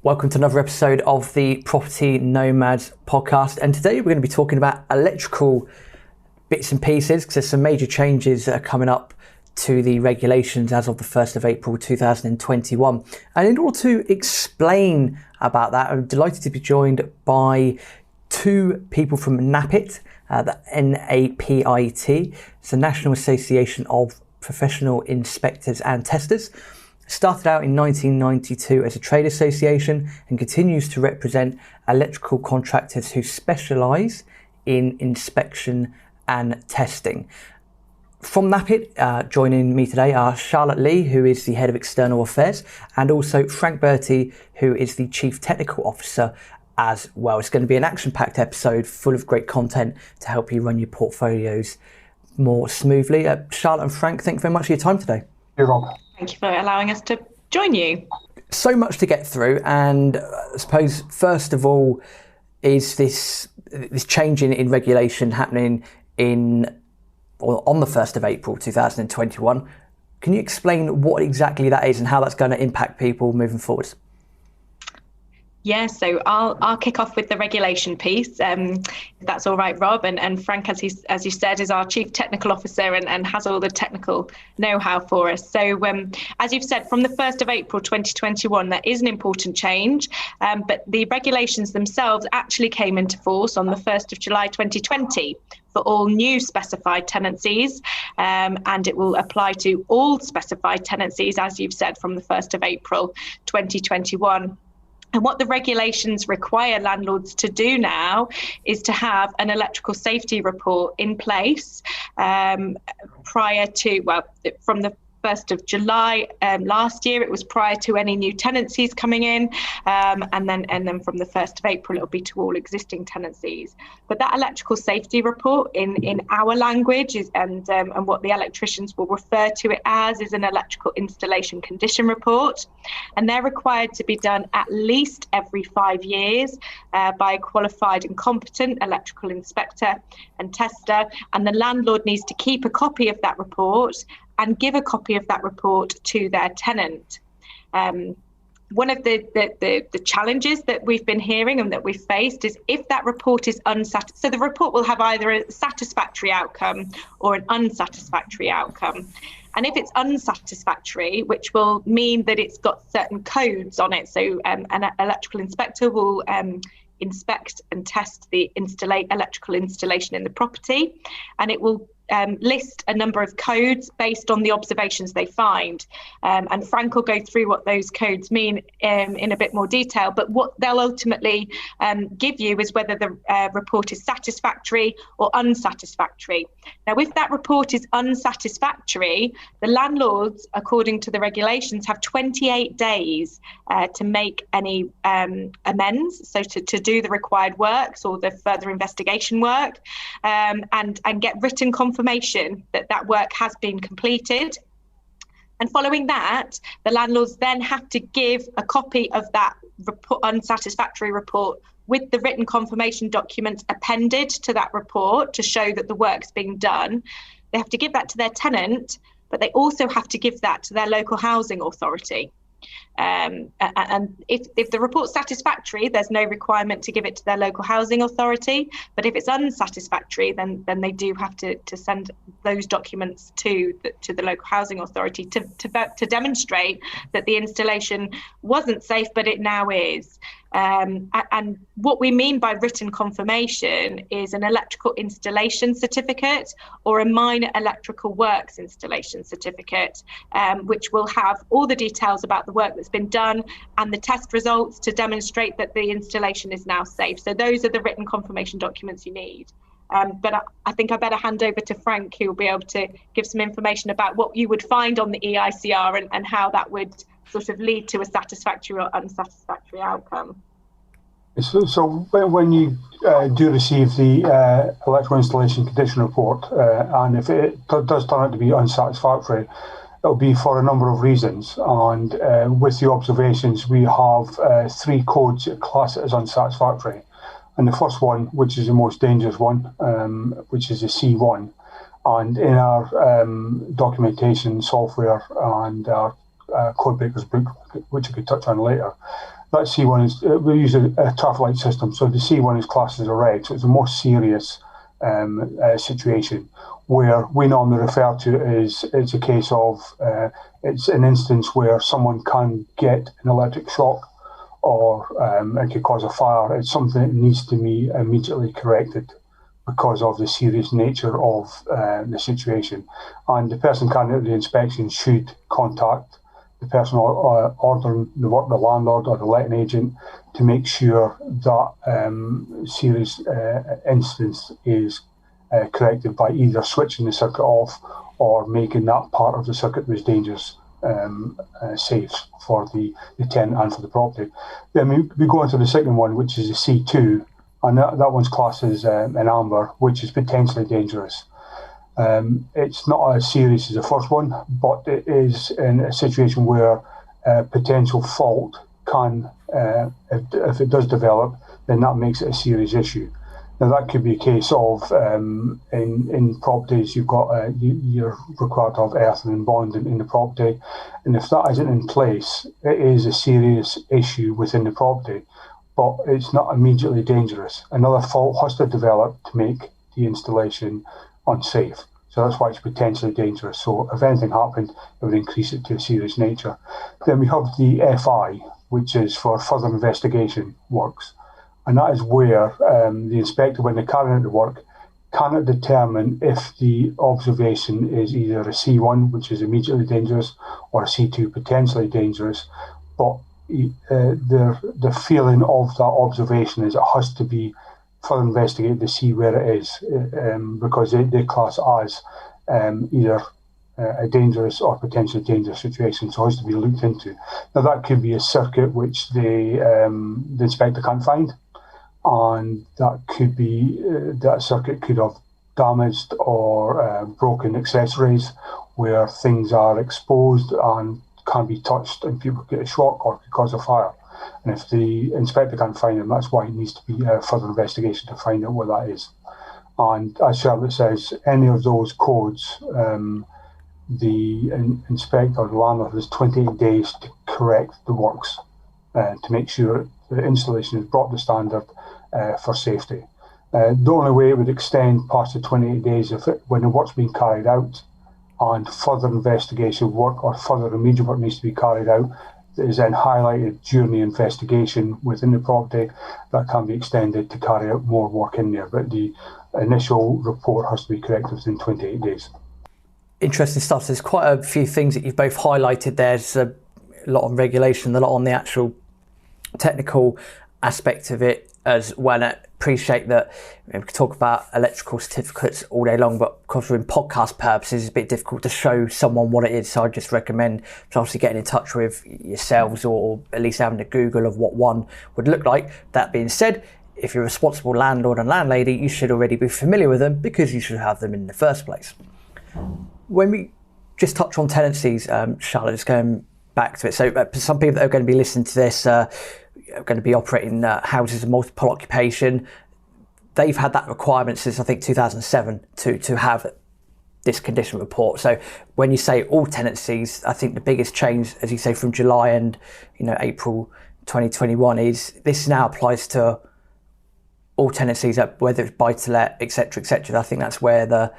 Welcome to another episode of the Property Nomads podcast. And today we're going to be talking about electrical bits and pieces because there's some major changes that are coming up to the regulations as of the 1st of April 2021. And in order to explain about that, I'm delighted to be joined by two people from NAPIT, the NAPIT. It's the National Association of Professional Inspectors and Testers. Started out in 1992 as a trade association and continues to represent electrical contractors who specialise in inspection and testing. From NAPIT, joining me today are Charlotte Lee, who is the Head of External Affairs, and also Frank Bertie, who is the Chief Technical Officer as well. It's going to be an action-packed episode full of great content to help you run your portfolios more smoothly. Charlotte and Frank, thank you very much for your time today. You're welcome. Thank you for allowing us to join you. So much to get through, and I suppose first of all is this change in regulation happening on the 1st of April 2021. Can you explain what exactly that is and how that's going to impact people moving forward? Yeah, so I'll kick off with the regulation piece, if that's all right, Rob. And Frank, as you said, is our Chief Technical Officer and has all the technical know-how for us. So as you've said, from the 1st of April 2021, that is an important change, but the regulations themselves actually came into force on the 1st of July 2020 for all new specified tenancies, and it will apply to all specified tenancies, as you've said, from the 1st of April 2021. And what the regulations require landlords to do now is to have an electrical safety report in place prior to, from the 1st of July last year, it was prior to any new tenancies coming in, and then from the 1st of April, it'll be to all existing tenancies. But that electrical safety report in our language is, and what the electricians will refer to it as, is an electrical installation condition report. And they're required to be done at least every 5 years by a qualified and competent electrical inspector and tester. And the landlord needs to keep a copy of that report and give a copy of that report to their tenant. One of the challenges that we've been hearing and that we've faced is if that report is unsatisfactory, so the report will have either a satisfactory outcome or an unsatisfactory outcome. And if it's unsatisfactory, which will mean that it's got certain codes on it, so an electrical inspector will inspect and test the electrical installation in the property, and it will list a number of codes based on the observations they find. And Frank will go through what those codes mean in a bit more detail, but what they'll ultimately give you is whether the report is satisfactory or unsatisfactory. Now, if that report is unsatisfactory, the landlords, according to the regulations, have 28 days to make any amends, so to do the required works or the further investigation work, and get written confirmation that work has been completed. And following that, the landlords then have to give a copy of that unsatisfactory report with the written confirmation documents appended to that report to show that the work's being done. They have to give that to their tenant, but they also have to give that to their local housing authority. And if the report's satisfactory, there's no requirement to give it to their local housing authority. But if it's unsatisfactory, then they do have to send those documents to the local housing authority to demonstrate that the installation wasn't safe, but it now is. And what we mean by written confirmation is an electrical installation certificate or a minor electrical works installation certificate, which will have all the details about the work that's been done and the test results to demonstrate that the installation is now safe. So those are the written confirmation documents you need. But I think I better hand over to Frank, who will be able to give some information about what you would find on the EICR and how that would sort of lead to a satisfactory or unsatisfactory outcome. So when you do receive the electrical installation condition report, and if it does turn out to be unsatisfactory, it'll be for a number of reasons. And with the observations, we have 3 codes that class it as unsatisfactory. And the first one, which is the most dangerous one, which is the C1. And in our documentation software and our code breakers book, which I could touch on later. That C1 is, we use a traffic light system, so the C1 is classed as a red, so it's a more serious situation, where we normally refer to it as it's a case of it's an instance where someone can get an electric shock, or it could cause a fire. It's something that needs to be immediately corrected because of the serious nature of the situation. And the person carrying out the inspection should contact the person ordering the work, the landlord or the letting agent, to make sure that serious instance is corrected by either switching the circuit off or making that part of the circuit that was dangerous safe for the tenant and for the property. Then we go on to the second one, which is a C2, and that one's classed as an amber, which is potentially dangerous. It's not as serious as the first one, but it is in a situation where potential fault can, if it does develop, then that makes it a serious issue. Now, that could be a case of in properties you've got you're required to have earthing and bonding in the property, and if that isn't in place, it is a serious issue within the property, but it's not immediately dangerous. Another fault has to develop to make the installation unsafe. So that's why it's potentially dangerous. So if anything happened, it would increase it to a serious nature. Then we have the FI, which is for further investigation works. And that is where the inspector, when they're carrying out the work, cannot determine if the observation is either a C1, which is immediately dangerous, or a C2, potentially dangerous. But the feeling of that observation is it has to be further investigated to see where it is, because they class as either a dangerous or potentially dangerous situation, so it has to be looked into. Now, that could be a circuit which the inspector can't find, and that could be that circuit could have damaged or broken accessories where things are exposed and can be touched and people get a shock or could cause a fire. And if the inspector can't find them, that's why it needs to be further investigation to find out what that is. And as Charlotte says, any of those codes, the inspector or the landlord has 28 days to correct the works to make sure the installation is brought to standard for safety. The only way it would extend past the 28 days if when the work's being carried out and further investigation work or further remedial work needs to be carried out, that is then highlighted during the investigation within the property, that can be extended to carry out more work in there. But the initial report has to be corrected within 28 days. Interesting stuff. There's quite a few things that you've both highlighted. There's a lot on regulation, a lot on the actual technical aspect of it as well. I appreciate that we can talk about electrical certificates all day long, but because we're in podcast purposes, it's a bit difficult to show someone what it is. So I just recommend obviously getting in touch with yourselves or at least having a Google of what one would look like. That being said, if you're a responsible landlord and landlady, you should already be familiar with them because you should have them in the first place. When we just touch on tenancies, Charlotte, just going back to it. So some people that are going to be listening to this are going to be operating houses of multiple occupation. They've had that requirement since I think 2007 to have this condition report. So when you say all tenancies, I think the biggest change, as you say, from July and April 2021 is this now applies to all tenancies, whether it's buy-to-let, etc., etc. I think that's where the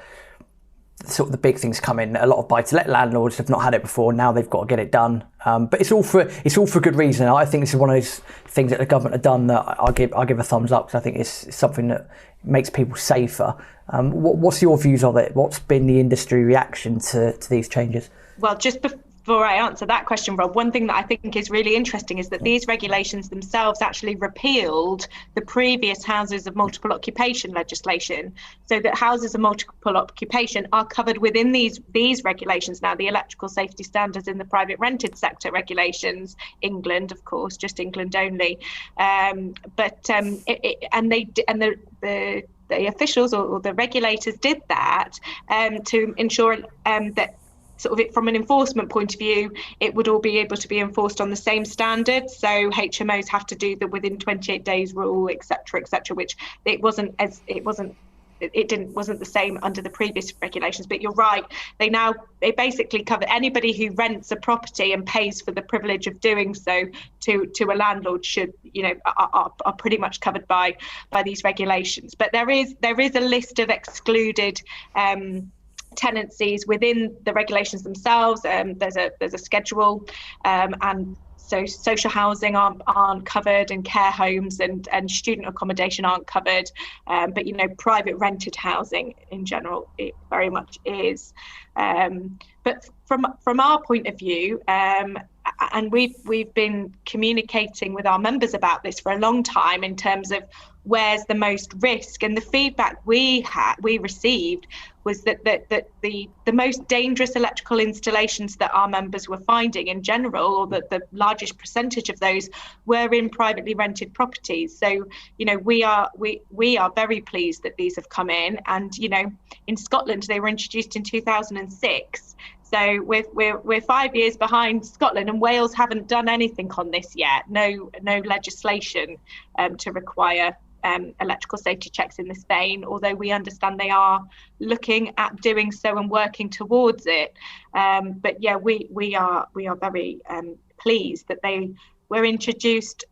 sort of the big things come in. A lot of buy-to-let landlords have not had it before. Now they've got to get it done, but it's all for good reason. I think this is one of those things that the government have done that I'll give a thumbs up, because I think it's something that makes people safer. What's your views of it? What's been the industry reaction to these changes? Well, just before I answer that question, Rob, one thing that I think is really interesting is that these regulations themselves actually repealed the previous houses of multiple occupation legislation, so that houses of multiple occupation are covered within these regulations now, the electrical safety standards in the private rented sector regulations. England, of course, just England only. The officials or the regulators did that to ensure that sort of it from an enforcement point of view, it would all be able to be enforced on the same standards. So HMOs have to do the within 28 days rule, etc., which it wasn't wasn't the same under the previous regulations. But you're right, they basically cover anybody who rents a property and pays for the privilege of doing so to a landlord should, are pretty much covered by these regulations. But there is a list of excluded tenancies within the regulations themselves. There's a schedule, and so social housing aren't covered, and care homes and student accommodation aren't covered. But private rented housing in general, it very much is. But from our point of view, and we've been communicating with our members about this for a long time in terms of where's the most risk, and the feedback we received was that the most dangerous electrical installations that our members were finding in general, or that the largest percentage of those, were in privately rented properties. So we are very pleased that these have come in, and in Scotland they were introduced in 2006. So we're 5 years behind Scotland, and Wales haven't done anything on this yet. No legislation to require electrical safety checks in this vein, although we understand they are looking at doing so and working towards it. But yeah, we are very pleased that they were introduced,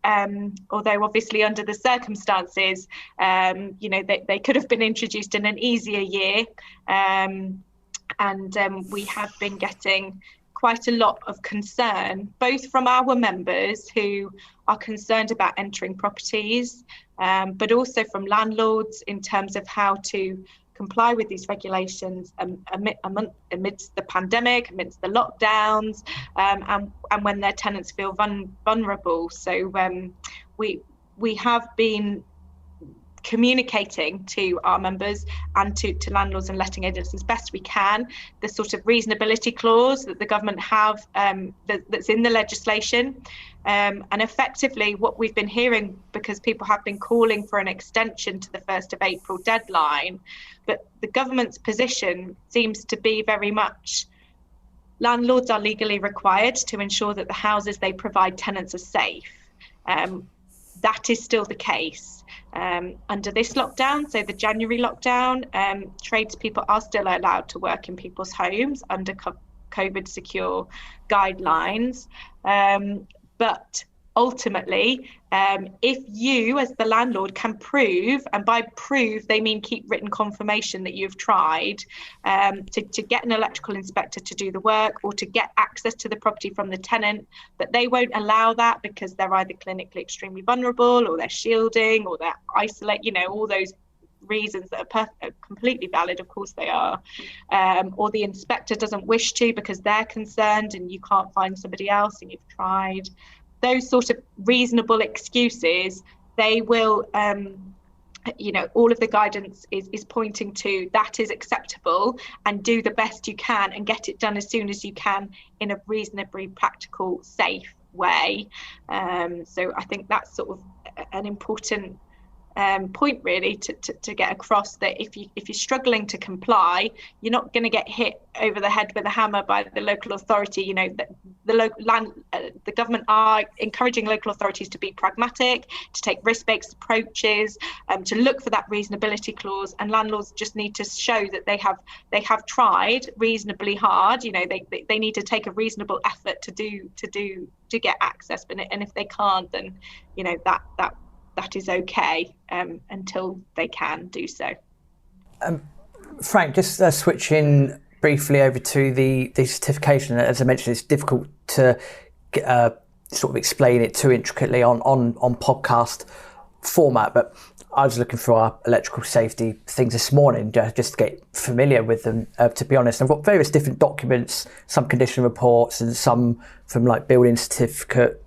although obviously under the circumstances, they could have been introduced in an easier year. And we have been getting quite a lot of concern, both from our members who are concerned about entering properties, but also from landlords in terms of how to comply with these regulations amidst the pandemic, amidst the lockdowns, and when their tenants feel vulnerable. So we have been communicating to our members and to landlords and letting agents as best we can the sort of reasonability clause that the government have, that's in the legislation, and effectively what we've been hearing, because people have been calling for an extension to the 1st of April deadline, but the government's position seems to be very much landlords are legally required to ensure that the houses they provide tenants are safe. That is still the case. Under this lockdown, so the January lockdown, tradespeople are still allowed to work in people's homes under COVID secure guidelines. But ultimately, if you as the landlord can prove, and by prove they mean keep written confirmation that you've tried to get an electrical inspector to do the work, or to get access to the property from the tenant, but they won't allow that because they're either clinically extremely vulnerable, or they're shielding, or they're isolate, all those reasons that are completely valid, of course they are, or the inspector doesn't wish to because they're concerned and you can't find somebody else and you've tried. Those sort of reasonable excuses, they will, all of the guidance is pointing to that is acceptable, and do the best you can and get it done as soon as you can in a reasonably practical, safe way. So I think that's sort of an important point really to get across, that if you're struggling to comply, you're not going to get hit over the head with a hammer by the local authority. The government are encouraging local authorities to be pragmatic, to take risk-based approaches, to look for that reasonability clause, and landlords just need to show that they have tried reasonably hard. They need to take a reasonable effort to get access, and if they can't, then that is okay until they can do so. Frank, just switching briefly over to the certification. As I mentioned, it's difficult to sort of explain it too intricately on podcast format, but I was looking through our electrical safety things this morning just to get familiar with them, to be honest. I've got various different documents, some condition reports and some from like building certificate,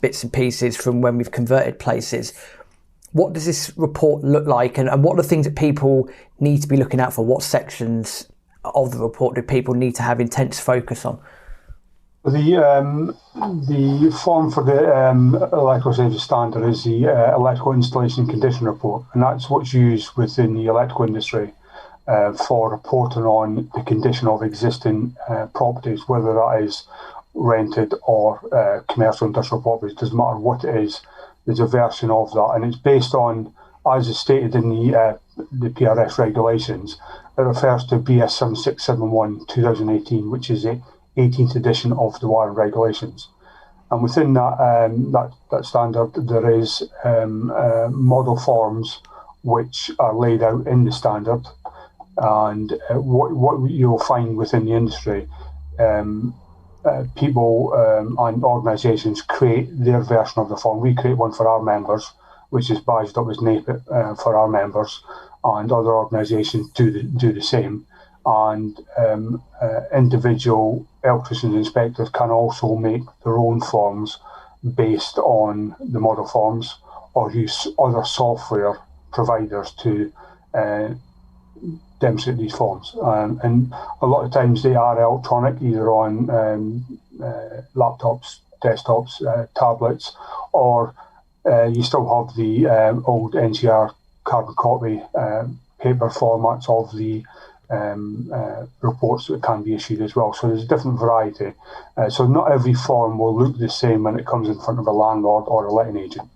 bits and pieces from when we've converted places. What does this report look like, and what are the things that people need to be looking out for? What sections of the report do people need to have intense focus on? The form for the electrical safety standard is the electrical installation condition report, and that's what's used within the electrical industry for reporting on the condition of existing properties, whether that is rented or commercial industrial properties. Doesn't matter what it is, there's a version of that, and it's based on as is stated in the PRS regulations, it refers to BS 7671 2018, which is the 18th edition of the wiring regulations. And within that standard, there is model forms which are laid out in the standard. And what you'll find within the industry, people and organisations create their version of the form. We create one for our members, which is badged up as NAPIT for our members, and other organisations do the same. And individual electricians and inspectors can also make their own forms based on the model forms, or use other software providers to demonstrate these forms. And a lot of times they are electronic, either on laptops, desktops, tablets, or you still have the old NCR carbon copy paper formats of the reports that can be issued as well. So there's a different variety. So not every form will look the same when it comes in front of a landlord or a letting agent.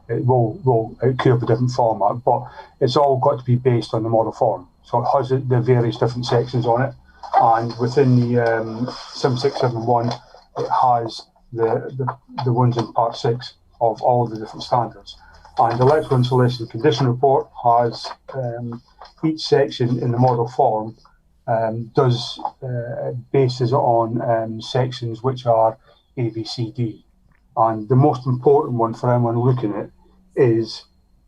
It could have a different format, but it's all got to be based on the model form. So it has the various different sections on it, and within the 7671, it has the ones in Part 6 of all the different standards. And the electrical installation condition report has each section in the model form bases on sections which are A, B, C, D. And the most important one for anyone looking at it is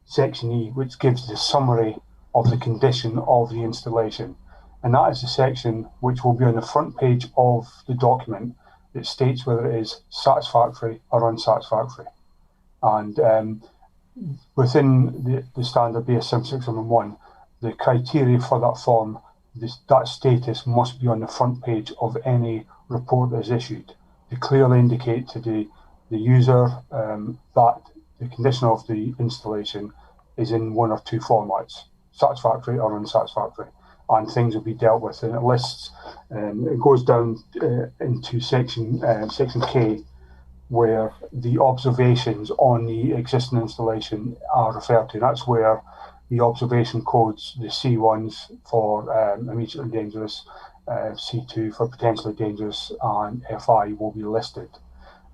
Section E, which gives the summary of the condition of the installation. And that is the section which will be on the front page of the document that states whether it is satisfactory or unsatisfactory. And within the standard BS 7671, the criteria for that form, that status must be on the front page of any report that is issued to clearly indicate to the user that the condition of the installation is in one or two formats, satisfactory or unsatisfactory, and things will be dealt with. And it lists, it goes down into section K, where the observations on the existing installation are referred to. That's where the observation codes, the C1s for immediately dangerous, C2 for potentially dangerous, and FI will be listed.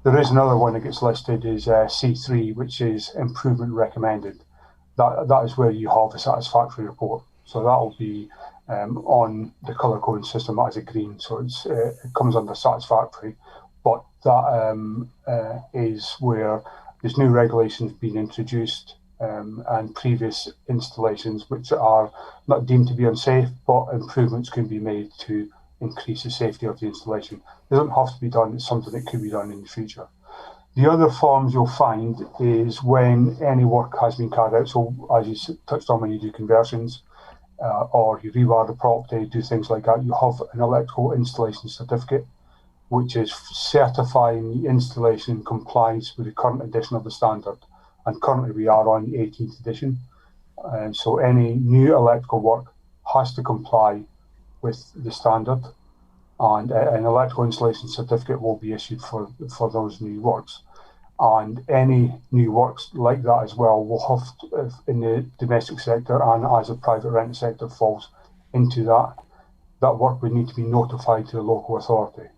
There is another one that gets listed is C3, which is improvement recommended. That is where you have a satisfactory report. So that will be on the colour coding system. That is a green, so it comes under satisfactory. But that is where there's new regulations being introduced and previous installations which are not deemed to be unsafe, but improvements can be made to increase the safety of the installation. It doesn't have to be done, it's something that could be done in the future. The other forms you'll find is when any work has been carried out. So as you touched on, when you do conversions or you rewire the property, do things like that, you have an electrical installation certificate, which is certifying the installation complies with the current edition of the standard. And currently we are on the 18th edition. So any new electrical work has to comply with the standard, and an electrical installation certificate will be issued for those new works. And any new works like that as well will have to, in the domestic sector and as a private rent sector falls into that work would need to be notified to the local authority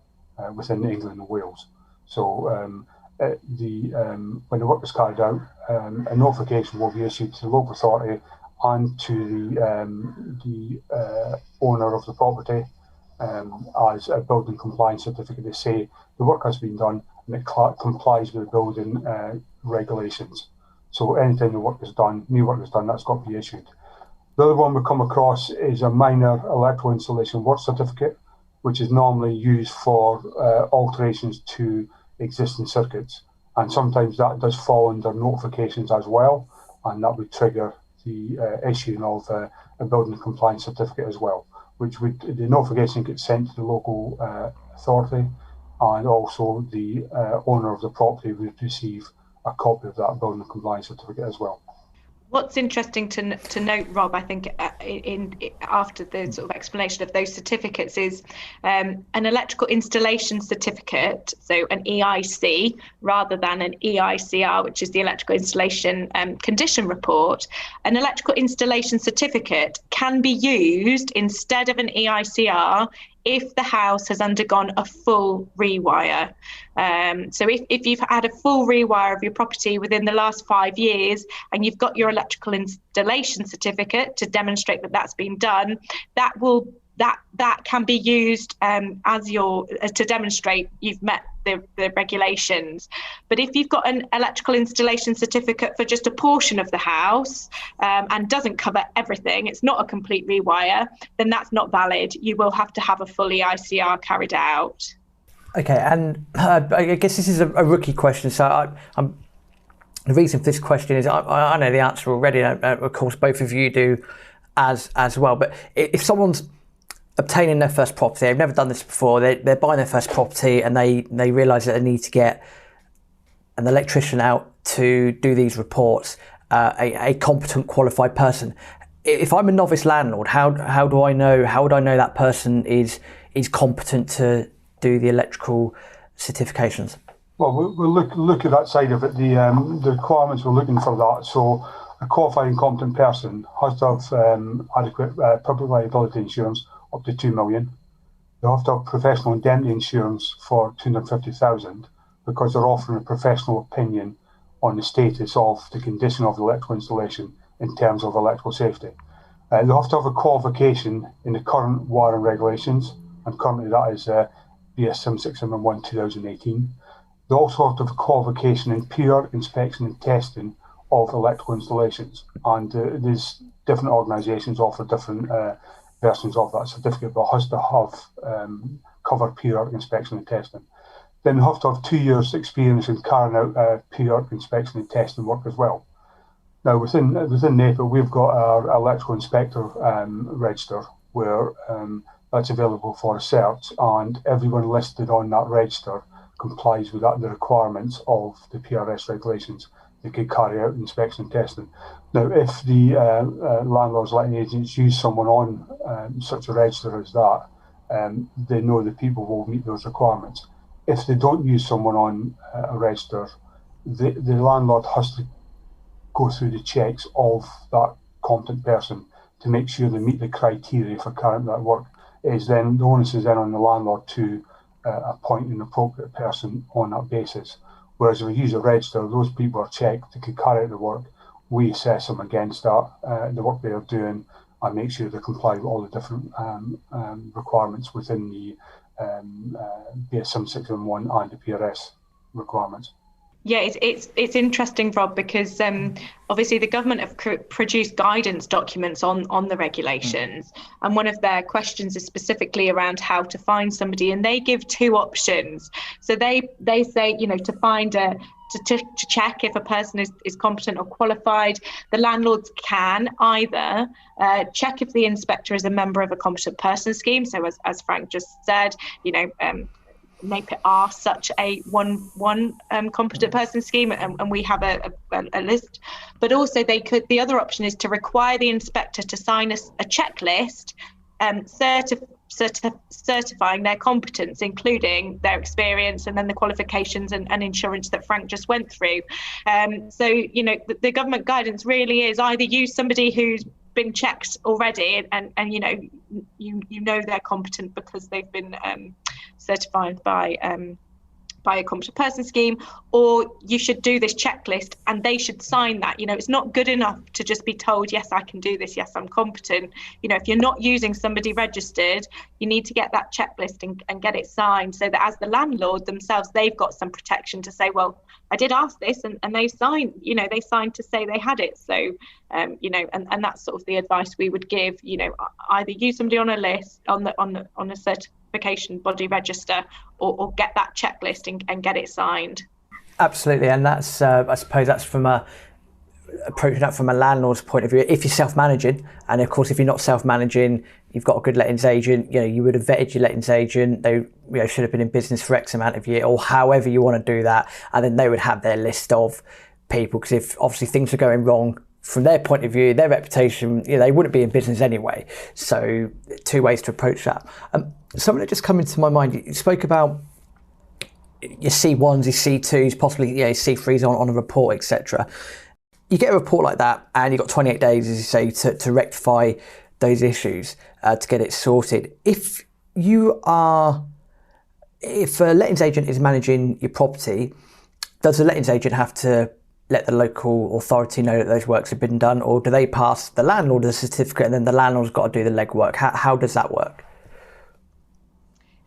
within England and Wales. So when the work is carried out, a notification will be issued to the local authority and to the owner of the property as a building compliance certificate to say the work has been done and it complies with the building regulations. So anytime the work is done, new work is done, that's got to be issued. The other one we come across is a minor electrical installation work certificate, which is normally used for alterations to existing circuits. And sometimes that does fall under notifications as well, and that would trigger the issuing of a building compliance certificate as well, which would, the notification gets sent to the local authority, and also the owner of the property would receive a copy of that building compliance certificate as well. What's interesting to note, Rob, I think, after the sort of explanation of those certificates is an electrical installation certificate, so an EIC rather than an EICR, which is the electrical installation condition report. An electrical installation certificate can be used instead of an EICR if the house has undergone a full rewire. So if you've had a full rewire of your property within the last 5 years and you've got your electrical installation certificate to demonstrate that that's been done, that can be used to demonstrate you've met the regulations. But if you've got an electrical installation certificate for just a portion of the house and doesn't cover everything, it's not a complete rewire, then that's not valid. You will have to have a full EICR carried out. Okay, and I guess this is a rookie question, so the reason for this question is I know the answer already, of course both of you do as well, but if someone's obtaining their first property, they've never done this before, they're buying their first property and they realise that they need to get an electrician out to do these reports, a competent qualified person. If I'm a novice landlord, how would I know that person is competent to do the electrical certifications? Well, we'll look at that side of it. The requirements we're looking for that. So a qualified and competent person has to have adequate public liability insurance up to 2 million. They have to have professional indemnity insurance for 250,000 because they're offering a professional opinion on the status of the condition of the electrical installation in terms of electrical safety. They have to have a qualification in the current wiring regulations, and currently that is BS 7671 2018. They also have to have a qualification in peer inspection and testing of electrical installations, and there's different organisations offer different versions of that certificate, but has to have cover peer inspection and testing. Then they have to have 2 years experience in carrying out peer inspection and testing work as well. Now within NAPIT, we've got our electrical inspector register where that's available for a search, and everyone listed on that register complies with the requirements of the PRS regulations. They could carry out inspection and testing. Now, if the landlords letting agents use someone on such a register as that, they know that people will meet those requirements. If they don't use someone on a register, the landlord has to go through the checks of that competent person to make sure they meet the criteria for carrying that work. The onus is then on the landlord to appoint an appropriate person on that basis. Whereas if we use a register, those people are checked, they can carry out the work, we assess them against that, the work they are doing, and make sure they comply with all the different requirements within the BS 7671 and the PRS requirements. Yeah, it's interesting, Rob, because obviously the government have produced guidance documents on the regulations, and one of their questions is specifically around how to find somebody, and they give two options. So they say, to find to check if a person is competent or qualified, the landlords can either check if the inspector is a member of a competent person scheme. So as Frank just said, NAPIT are such a one competent person scheme, and we have a list. But also the other option is to require the inspector to sign a checklist certifying their competence, including their experience and then the qualifications and insurance that Frank just went through. So the government guidance really is either use somebody who's been checked already and you know they're competent because they've been certified by a competent person scheme, or you should do this checklist and they should sign that. It's not good enough to just be told, yes, I can do this, yes, I'm competent. If you're not using somebody registered, you need to get that checklist and get it signed, so that as the landlord themselves, they've got some protection to say, well, I did ask this and they signed, they signed to say they had it. So, and that's sort of the advice we would give, either use somebody on a list, on a certification body register, or get that checklist and get it signed. Absolutely, and that's I suppose that's from approaching that from a landlord's point of view. If you're self-managing, and of course if you're not self-managing, you've got a good lettings agent, you would have vetted your lettings agent, they should have been in business for X amount of years, or however you want to do that, and then they would have their list of people, because if obviously things are going wrong from their point of view, their reputation, they wouldn't be in business anyway. So two ways to approach that. Something that just come into my mind, you spoke about your C1s, your C2s, possibly C3s on a report, etc. You get a report like that and you've got 28 days, as you say, to rectify those issues, to get it sorted. If a lettings agent is managing your property, does the lettings agent have to let the local authority know that those works have been done, or do they pass the landlord a certificate and then the landlord's got to do the legwork? How does that work?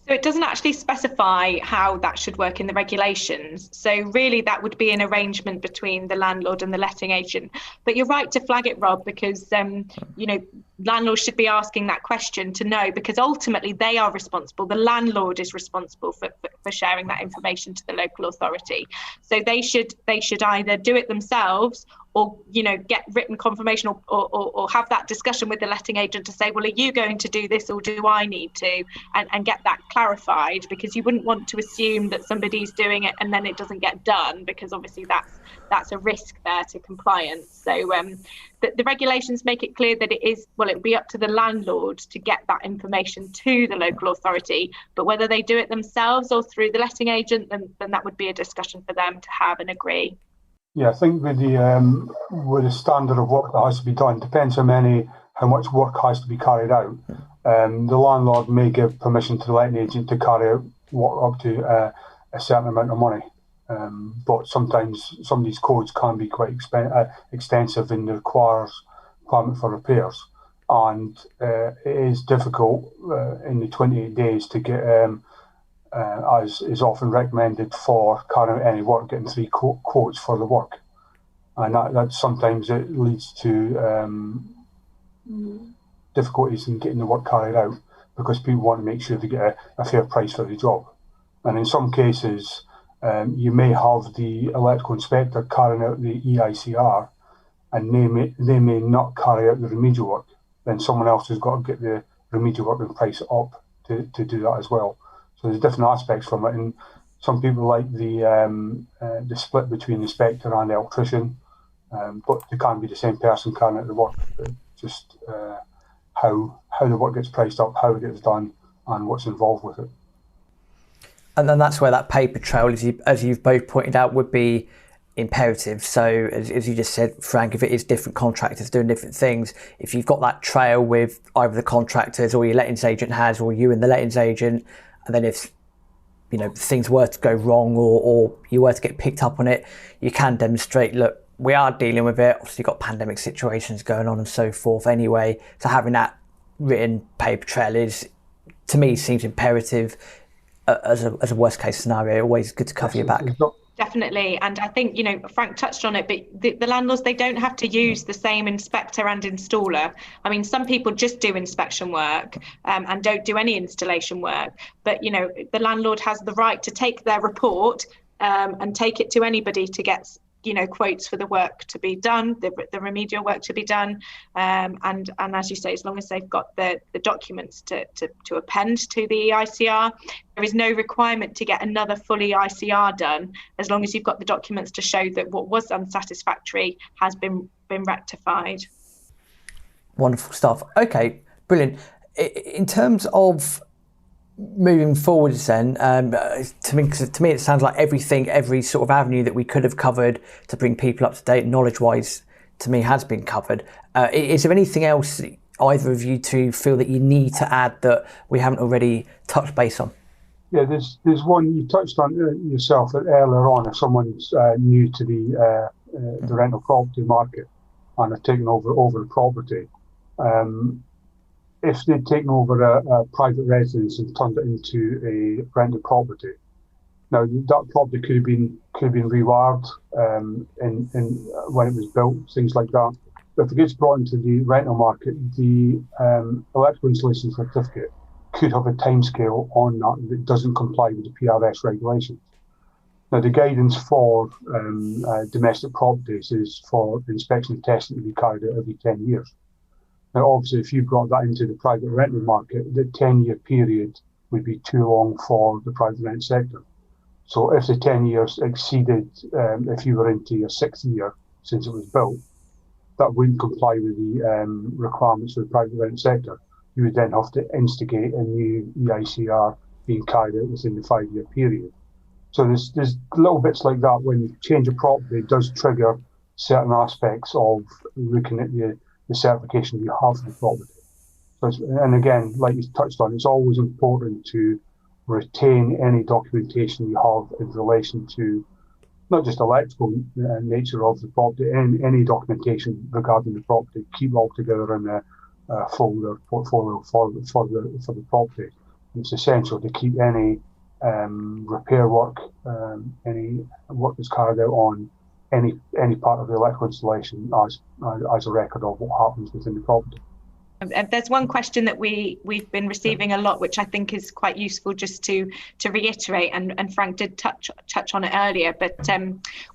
So it doesn't actually specify how that should work in the regulations. So really that would be an arrangement between the landlord and the letting agent. But you're right to flag it, Rob, because landlords should be asking that question to know, because ultimately they are responsible. The landlord is responsible for sharing that information to the local authority. So they should either do it themselves or get written confirmation or have that discussion with the letting agent to say, well, are you going to do this or do I need to, and get that clarified, because you wouldn't want to assume that somebody's doing it and then it doesn't get done, because obviously that's a risk there to compliance. So the regulations make it clear that it would be up to the landlord to get that information to the local authority, but whether they do it themselves or through the letting agent, then that would be a discussion for them to have and agree. Yeah, I think with the standard of work that has to be done, depends how much work has to be carried out. The landlord may give permission to the letting agent to carry out work up to a certain amount of money. But sometimes some of these codes can be quite extensive and requires requirement for repairs. And it is difficult in the 28 days to get, as is often recommended for carrying out any work, getting 3 quotes for the work. And that sometimes it leads to difficulties in getting the work carried out, because people want to make sure they get a fair price for the job. And in some cases, you may have the electrical inspector carrying out the EICR, and they may not carry out the remedial work. Then someone else has got to get the remedial work and price it up to do that as well. So there's different aspects from it, and some people like the split between the inspector and the electrician, but they can't be the same person carrying out the work. Just how the work gets priced up, how it gets done, and what's involved with it. And then that's where that paper trail, as you've both pointed out, would be imperative. So as you just said, Frank, if it is different contractors doing different things, if you've got that trail with either the contractors or your lettings agent has, or you and the lettings agent, and then if things were to go wrong or you were to get picked up on it, you can demonstrate, look, we are dealing with it. Obviously, you've got pandemic situations going on and so forth anyway. So having that written paper trail to me, seems imperative as a worst case scenario. Always good to cover your back. Definitely. And I think, Frank touched on it, but the landlords, they don't have to use the same inspector and installer. I mean, some people just do inspection work and don't do any installation work. But, the landlord has the right to take their report and take it to anybody to get quotes for the work to be done, the remedial work to be done, and as you say, as long as they've got the documents to append to the ICR, there is no requirement to get another fully ICR done, as long as you've got the documents to show that what was unsatisfactory has been rectified. Wonderful stuff. Okay, brilliant. In terms of moving forwards then, to me it sounds like every sort of avenue that we could have covered to bring people up to date knowledge-wise, to me, has been covered. Is there anything else either of you two feel that you need to add that we haven't already touched base on? Yeah, there's one you touched on yourself earlier on. If someone's new to the rental property market and have taken over the property, if they'd taken over a private residence and turned it into a rented property, now that property could have been rewired in when it was built, things like that. But if it gets brought into the rental market, the electrical installation certificate could have a timescale on that doesn't comply with the PRS regulations. Now, the guidance for domestic properties is for inspection and testing to be carried out every 10 years. Now, obviously, if you brought that into the private rental market, the 10-year period would be too long for the private rent sector. So if the 10 years exceeded, if you were into your 6th year since it was built, that wouldn't comply with the requirements of the private rent sector, you would then have to instigate a new EICR being carried out within the 5-year period. So there's little bits like that when you change a property, it does trigger certain aspects of looking at the certification you have for the property. And again, like you touched on, it's always important to retain any documentation you have in relation to not just electrical nature of the property, and any documentation regarding the property. Keep all together in a folder portfolio for the property. It's essential to keep any repair work, any work that's carried out on any part of the electrical installation as a record of what happens within the property. And there's one question that we've been receiving a lot, which I think is quite useful just to reiterate, and Frank did touch on it earlier, but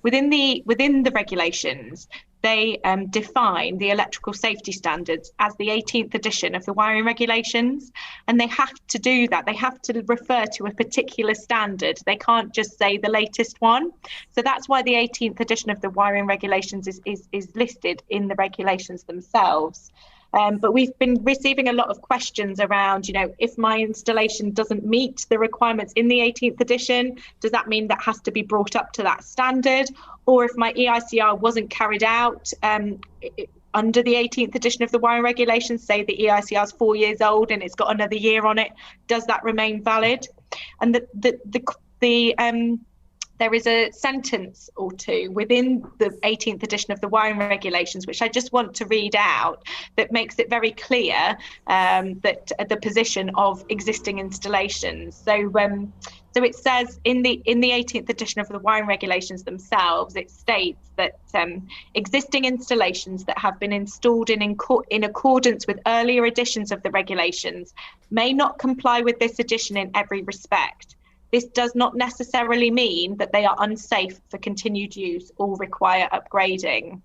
within the regulations, they define the electrical safety standards as the 18th edition of the wiring regulations, and they have to do that. They have to refer to a particular standard. They can't just say the latest one. So that's why the 18th edition of the wiring regulations is listed in the regulations themselves. But we've been receiving a lot of questions around, if my installation doesn't meet the requirements in the 18th edition, does that mean that has to be brought up to that standard? Or if my EICR wasn't carried out under the 18th edition of the wiring regulations, say the EICR is 4 years old and it's got another year on it, does that remain valid? And there is a sentence or two within the 18th edition of the wiring regulations, which I just want to read out, that makes it very clear that the position of existing installations. So it says in the 18th edition of the wiring regulations themselves, it states that existing installations that have been installed in accordance with earlier editions of the regulations may not comply with this edition in every respect. This does not necessarily mean that they are unsafe for continued use or require upgrading.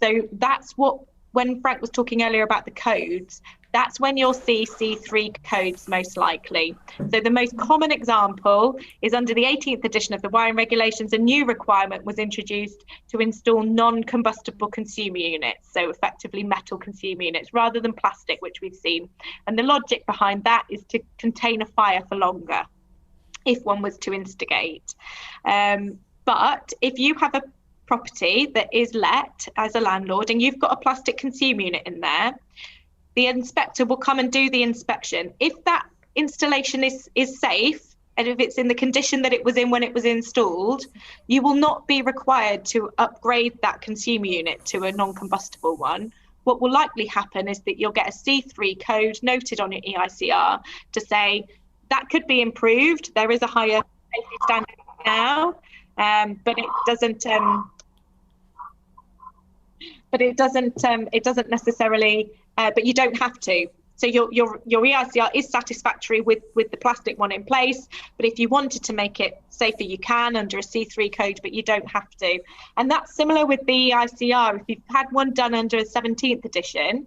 So that's what, when Frank was talking earlier about the codes, that's when you'll see C3 codes most likely. So the most common example is under the 18th edition of the wiring regulations, a new requirement was introduced to install non-combustible consumer units, so effectively metal consumer units rather than plastic, which we've seen. And the logic behind that is to contain a fire for longer, if one was to instigate. But if you have a property that is let as a landlord and you've got a plastic consumer unit in there, the inspector will come and do the inspection. If that installation is safe, and if it's in the condition that it was in when it was installed, you will not be required to upgrade that consumer unit to a non-combustible one. What will likely happen is that you'll get a C3 code noted on your EICR to say, that could be improved. There is a higher safety standard now, but it doesn't necessarily. But you don't have to. So your EICR is satisfactory with the plastic one in place. But if you wanted to make it safer, you can under a C3 code, but you don't have to. And that's similar with the EICR. If you've had one done under a 17th edition,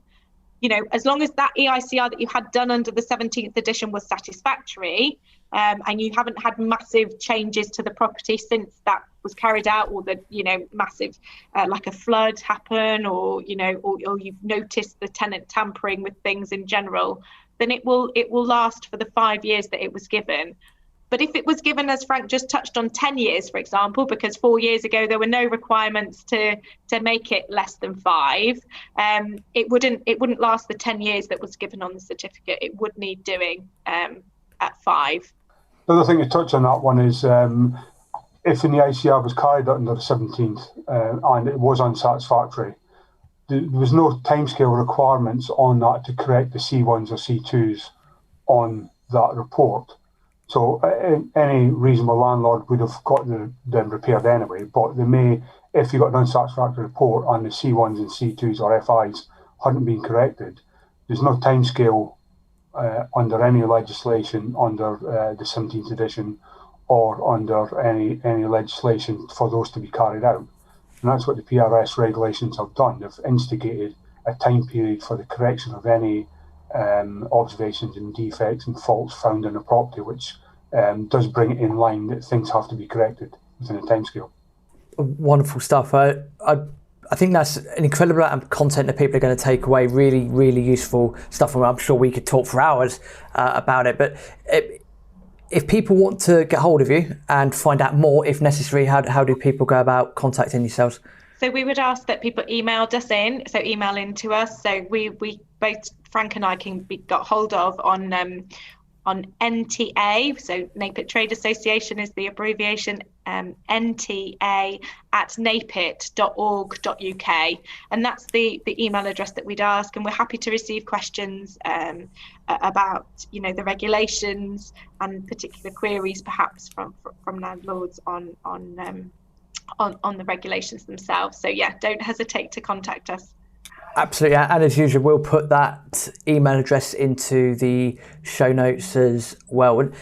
as long as that EICR that you had done under the 17th edition was satisfactory, and you haven't had massive changes to the property since that was carried out, or the massive like a flood happen, or you've noticed the tenant tampering with things in general, then it will last for the 5 years that it was given. But if it was given, as Frank just touched on, 10 years, for example, because 4 years ago there were no requirements to make it less than 5, it wouldn't last the 10 years that was given on the certificate. It would need doing at 5. The other thing to touch on that one is if the ICR was carried out under the 17th and it was unsatisfactory, there was no timescale requirements on that to correct the C1s or C2s on that report. So any reasonable landlord would have got them repaired anyway, but they may, if you got an unsatisfactory report and the C1s and C2s or FIs hadn't been corrected, there's no timescale under any legislation under the 17th edition or under any legislation for those to be carried out. And that's what the PRS regulations have done. They've instigated a time period for the correction of any observations and defects and faults found in a property, which does bring it in line that things have to be corrected within a timescale. Wonderful stuff. I think that's an incredible amount of content that people are going to take away. Really, really useful stuff. And I'm sure we could talk for hours about it. But if people want to get hold of you and find out more, if necessary, how do people go about contacting yourselves? So we would ask that people emailed us in. So email in to us. So we both, Frank and I, can be got hold of on NTA. So NAPIT Trade Association is the abbreviation, NTA at napit.org.uk, and that's the email address that we'd ask. And we're happy to receive questions about the regulations and particular queries perhaps from landlords on the regulations themselves. So yeah, don't hesitate to contact us. Absolutely, and as usual, we'll put that email address into the show notes as well. And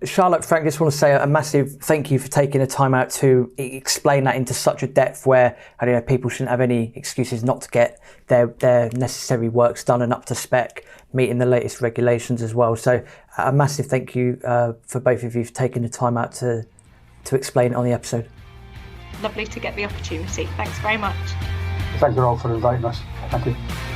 Charlotte, Frank, just want to say a massive thank you for taking the time out to explain that into such a depth where people shouldn't have any excuses not to get their necessary works done and up to spec, meeting the latest regulations as well. So a massive thank you for both of you for taking the time out to explain it on the episode. Lovely to get the opportunity. Thanks very much. Thank you all for inviting us. Thank you.